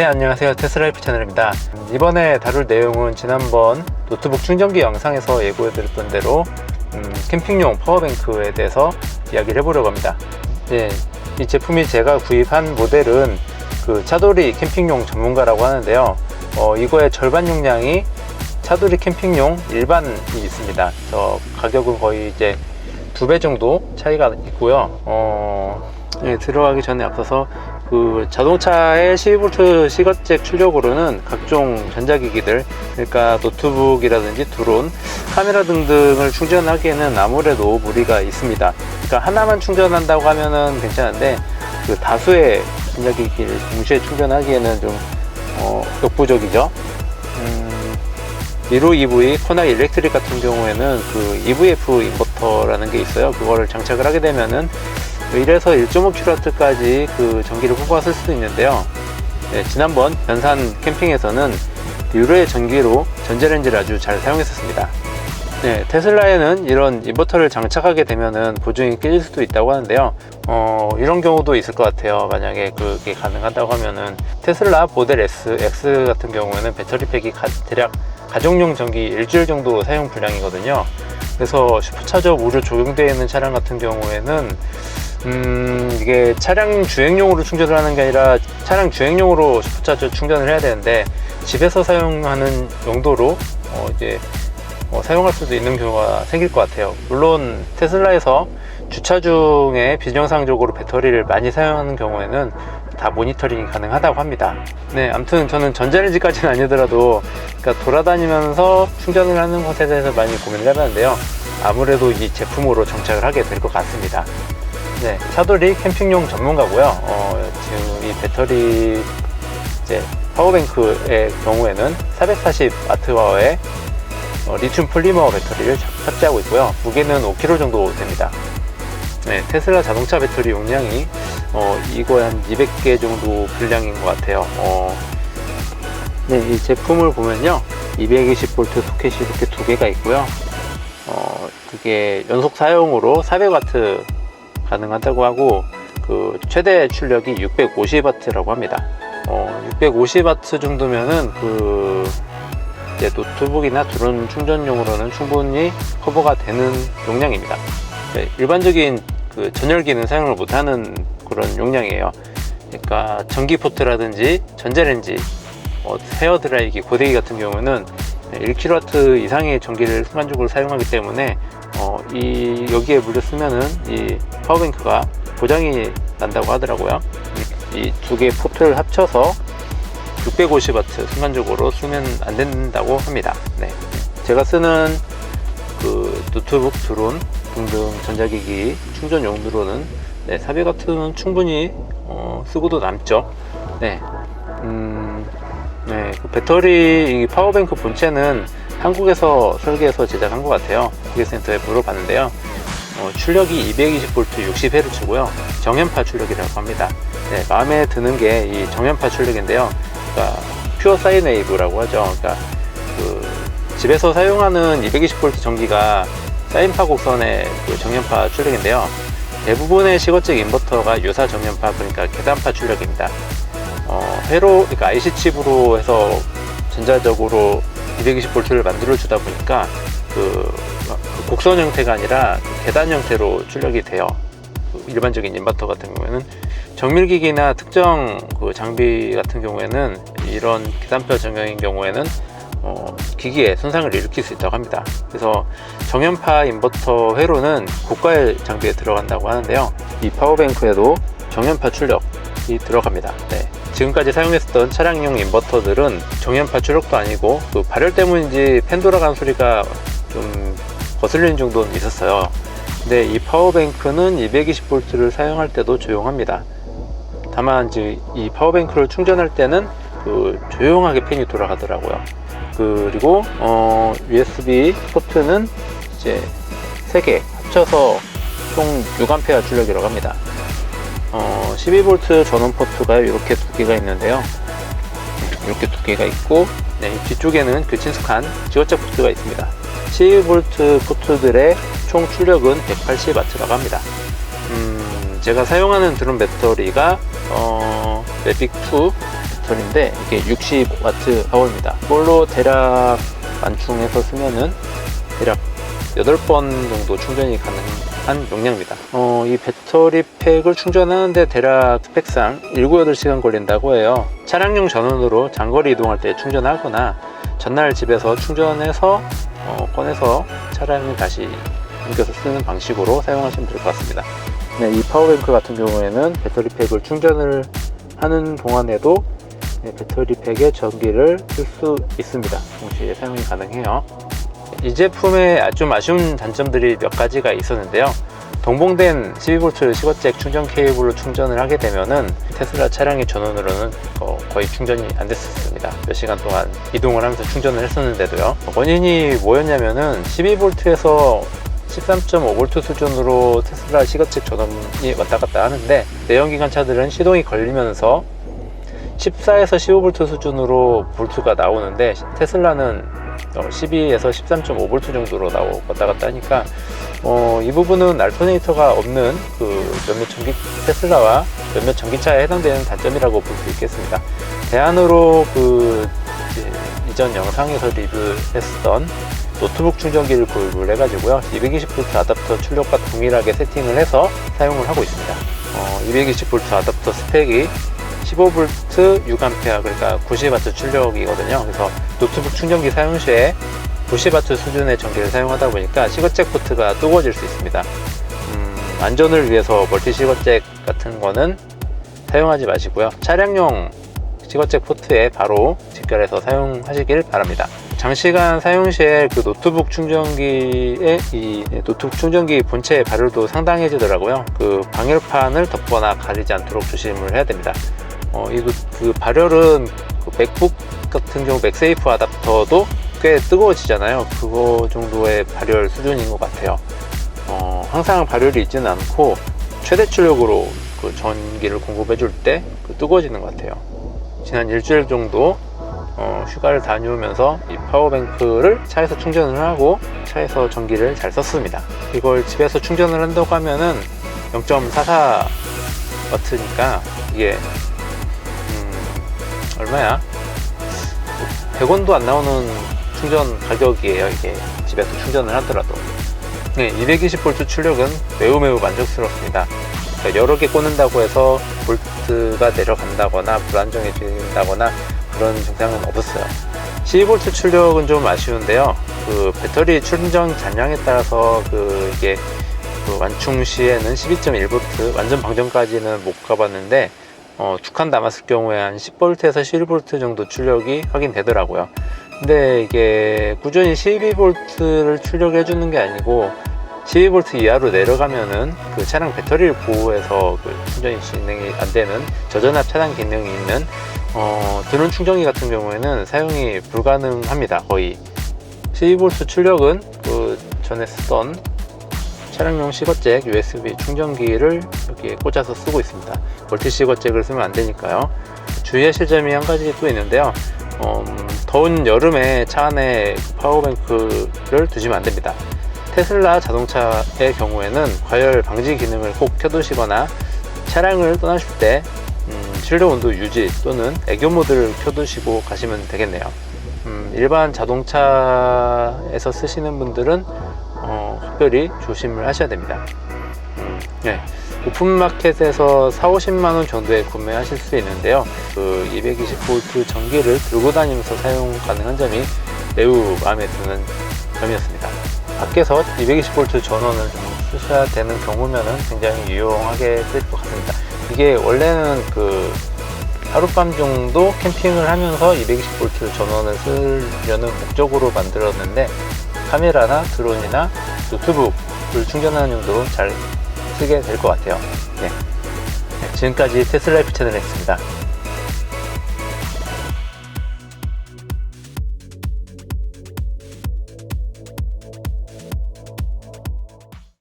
네, 안녕하세요. 테슬라이프 채널입니다. 이번에 다룰 내용은 지난번 노트북 충전기 영상에서 예고해드렸던 대로 캠핑용 파워뱅크에 대해서 이야기를 해보려고 합니다. 이 제품이 제가 구입한 모델은 그 차돌이 캠핑용 전문가라고 하는데요. 이거의 절반 용량이 차돌이 캠핑용 일반이 있습니다. 가격은 거의 이제 2배 정도 차이가 있고요. 들어가기 전에 앞서서 그 자동차의 12V 시거잭 출력으로는 각종 전자기기들, 그러니까 노트북이라든지 드론, 카메라 등등을 충전하기에는 아무래도 무리가 있습니다. 그러니까 하나만 충전한다고 하면은 괜찮은데 그 다수의 전자기기를 동시에 충전하기에는 좀 역부족이죠. 미로 EV, 코나 일렉트릭 같은 경우에는 그 EVF 인버터라는 게 있어요. 그거를 장착을 하게 되면은 1에서 1.5kW까지 그 전기를 뽑아 쓸 수도 있는데요. 지난번 연산 캠핑에서는 유로의 전기로 전자레인지를 아주 잘 사용했었습니다. 테슬라에는 이런 인버터를 장착하게 되면은 보증이 깨질 수도 있다고 하는데요. 이런 경우도 있을 것 같아요. 만약에 그게 가능하다고 하면은 테슬라 모델 X 같은 경우에는 배터리팩이 대략 가정용 전기 일주일 정도 사용 분량이거든요. 그래서 슈퍼차저 무료 적용되어 있는 차량 같은 경우에는 이게 차량 주행용으로 충전을 하는 게 아니라 차량 주행용으로 슈퍼차저 충전을 해야 되는데 집에서 사용하는 용도로 사용할 수도 있는 경우가 생길 것 같아요. 물론 테슬라에서 주차 중에 비정상적으로 배터리를 많이 사용하는 경우에는 다 모니터링이 가능하다고 합니다. 아무튼 저는 전자레인지까지는 아니더라도 그러니까 돌아다니면서 충전을 하는 것에 대해서 많이 고민을 해봤는데요. 아무래도 이 제품으로 정착을 하게 될 것 같습니다. 차돌이 캠핑용 전문가고요. 지금 이 배터리 파워뱅크의 경우에는 440Wh의 리튬 폴리머 배터리를 탑재하고 있고요. 무게는 5kg 정도 됩니다. 테슬라 자동차 배터리 용량이 이거에 한 200개 정도 분량인 것 같아요. 이 제품을 보면요, 220V 소켓이 이렇게 두 개가 있고요. 그게 연속 사용으로 400W 가능하다고 하고, 그 최대 출력이 650W라고 합니다. 650W 정도면은 노트북이나 드론 충전용으로는 충분히 커버가 되는 용량입니다. 일반적인 그 전열기는 사용을 못하는 그런 용량이에요. 그러니까 전기 포트라든지 전자레인지, 헤어드라이기, 고데기 같은 경우는 1kW 이상의 전기를 순간적으로 사용하기 때문에 여기에 물려 쓰면은 이 파워뱅크가 고장이 난다고 하더라고요. 이 두 개의 포트를 합쳐서 650W 순간적으로 쓰면 안 된다고 합니다. 제가 쓰는 그 노트북, 드론 등등 전자기기 충전 용도로는 400W는 충분히 쓰고도 남죠. 그 배터리 파워뱅크 본체는 한국에서 설계해서 제작한 것 같아요. 기계센터에 물어봤는데요. 출력이 220V 60Hz고요. 정연파 출력이라고 합니다. 마음에 드는 게 이 정연파 출력인데요. 그러니까 퓨어 사인 웨이브라고 하죠. 그러니까 집에서 사용하는 220V 전기가 사인파 곡선의 그 정연파 출력인데요. 대부분의 시거잭 인버터가 유사 정연파, 그러니까 계단파 출력입니다. 그러니까 IC 칩으로 해서 전자적으로 220V를 만들어 주다 보니까 그 곡선 형태가 아니라 계단 형태로 출력이 돼요. 일반적인 인버터 같은 경우에는 정밀기기나 특정 그 장비 같은 경우에는 이런 계단표 전형인 경우에는 기기에 손상을 일으킬 수 있다고 합니다. 그래서 정연파 인버터 회로는 고가의 장비에 들어간다고 하는데요. 이 파워뱅크에도 정연파 출력이 들어갑니다. 지금까지 사용했었던 차량용 인버터들은 정연파 출력도 아니고 그 발열 때문인지 팬 돌아가는 소리가 좀 거슬리는 정도는 있었어요. 근데 이 파워뱅크는 220V를 사용할 때도 조용합니다. 다만 이 파워뱅크를 충전할 때는 조용하게 팬이 돌아가더라고요. 그리고 USB 포트는 이제 3개 합쳐서 총 6A 출력이라고 합니다. 12V 전원 포트가 이렇게 2개가 있는데요. 이렇게 2개가 있고, 뒤쪽에는 그 친숙한 지거잭 포트가 있습니다. 12V 포트들의 총 출력은 180W라고 합니다. 제가 사용하는 드론 배터리가 매빅2 배터리인데 이게 60W 파워입니다. 이걸로 대략 완충해서 쓰면은 대략 8번 정도 충전이 가능한 용량입니다. 이 배터리 팩을 충전하는데 대략 스펙상 7, 8시간 걸린다고 해요. 차량용 전원으로 장거리 이동할 때 충전하거나 전날 집에서 충전해서 꺼내서 차량에 다시 옮겨서 쓰는 방식으로 사용하시면 될 것 같습니다. 네, 이 파워뱅크 같은 경우에는 배터리 팩을 충전을 하는 동안에도 배터리 팩에 전기를 쓸 수 있습니다. 동시에 사용이 가능해요. 이 제품의 좀 아쉬운 단점들이 몇 가지가 있었는데요. 동봉된 12V 시거잭 충전 케이블로 충전을 하게 되면은 테슬라 차량의 전원으로는 거의 충전이 안 됐었습니다. 몇 시간 동안 이동을 하면서 충전을 했었는데도요. 원인이 뭐였냐면은 12V에서 13.5V 수준으로 테슬라 시거잭 전원이 왔다 갔다 하는데 내연기관차들은 시동이 걸리면서 14에서 15V 수준으로 볼트가 나오는데 테슬라는 12에서 13.5V 정도로 왔다 갔다 하니까 이 부분은 알터네이터가 없는 몇몇 테슬라와 몇몇 전기차에 해당되는 단점이라고 볼 수 있겠습니다. 대안으로 이전 영상에서 리뷰했던 노트북 충전기를 구입을 해가지고요, 220V 아답터 출력과 동일하게 세팅을 해서 사용을 하고 있습니다. 220V 아답터 스펙이 15V 6A, 그러니까 90W 출력이거든요. 그래서 노트북 충전기 사용 시에 90W 수준의 전기를 사용하다 보니까 시거잭 포트가 뜨거워질 수 있습니다. 안전을 위해서 멀티 시거잭 같은 거는 사용하지 마시고요, 차량용 시거잭 포트에 바로 직결해서 사용하시길 바랍니다. 장시간 사용 시에 노트북 충전기의 노트북 충전기 본체의 발열도 상당해지더라고요. 방열판을 덮거나 가리지 않도록 조심을 해야 됩니다. 발열은 맥북 같은 경우 맥세이프 아답터도 꽤 뜨거워지잖아요. 그거 정도의 발열 수준인 것 같아요. 항상 발열이 있지는 않고 최대 출력으로 전기를 공급해 줄 때 뜨거워지는 것 같아요. 지난 일주일 정도 휴가를 다녀오면서 이 파워뱅크를 차에서 충전을 하고 차에서 전기를 잘 썼습니다. 이걸 집에서 충전을 한다고 하면은 0.44W니까 이게 얼마야? 100원도 안 나오는 충전 가격이에요. 이게 집에서 충전을 하더라도. 네, 220V 출력은 매우 만족스럽습니다. 그러니까 여러 개 꽂는다고 해서 볼트가 내려간다거나 불안정해진다거나 그런 증상은 없었어요. 12V 출력은 좀 아쉬운데요. 배터리 충전 잔량에 따라서 이게 완충 시에는 12.1V 완전 방전까지는 못 가봤는데 두 칸 남았을 경우에 한 10V에서 11V 정도 출력이 확인되더라고요. 근데 이게 꾸준히 12V를 출력해 주는 게 아니고 12V 이하로 내려가면은 차량 배터리를 보호해서 충전이 진행이 안 되는 저전압 차단 기능이 있는 드론 충전기 같은 경우에는 사용이 불가능합니다. 거의 12V 출력은 전에 쓰던 차량용 시거잭 USB 충전기를 여기에 꽂아서 쓰고 있습니다. 멀티 시거잭을 쓰면 안 되니까요. 주의하실 점이 한 가지 또 있는데요. 더운 여름에 차 안에 파워뱅크를 두시면 안 됩니다. 테슬라 자동차의 경우에는 과열 방지 기능을 꼭 켜두시거나 차량을 떠나실 때 실내 온도 유지 또는 애교 모드를 켜두시고 가시면 되겠네요. 일반 자동차에서 쓰시는 분들은 특별히 조심을 하셔야 됩니다. 네. 오픈마켓에서 40~50만원 정도에 구매하실 수 있는데요. 220V 전기를 들고 다니면서 사용 가능한 점이 매우 마음에 드는 점이었습니다. 밖에서 220V 전원을 좀 쓰셔야 되는 경우면은 굉장히 유용하게 쓸 것 같습니다. 이게 원래는 하룻밤 정도 캠핑을 하면서 220V 전원을 쓰려는 목적으로 만들었는데 카메라나 드론이나 노트북을 충전하는 용도로 잘 쓰게 될 것 같아요. 네. 지금까지 테슬라이프 채널이었습니다.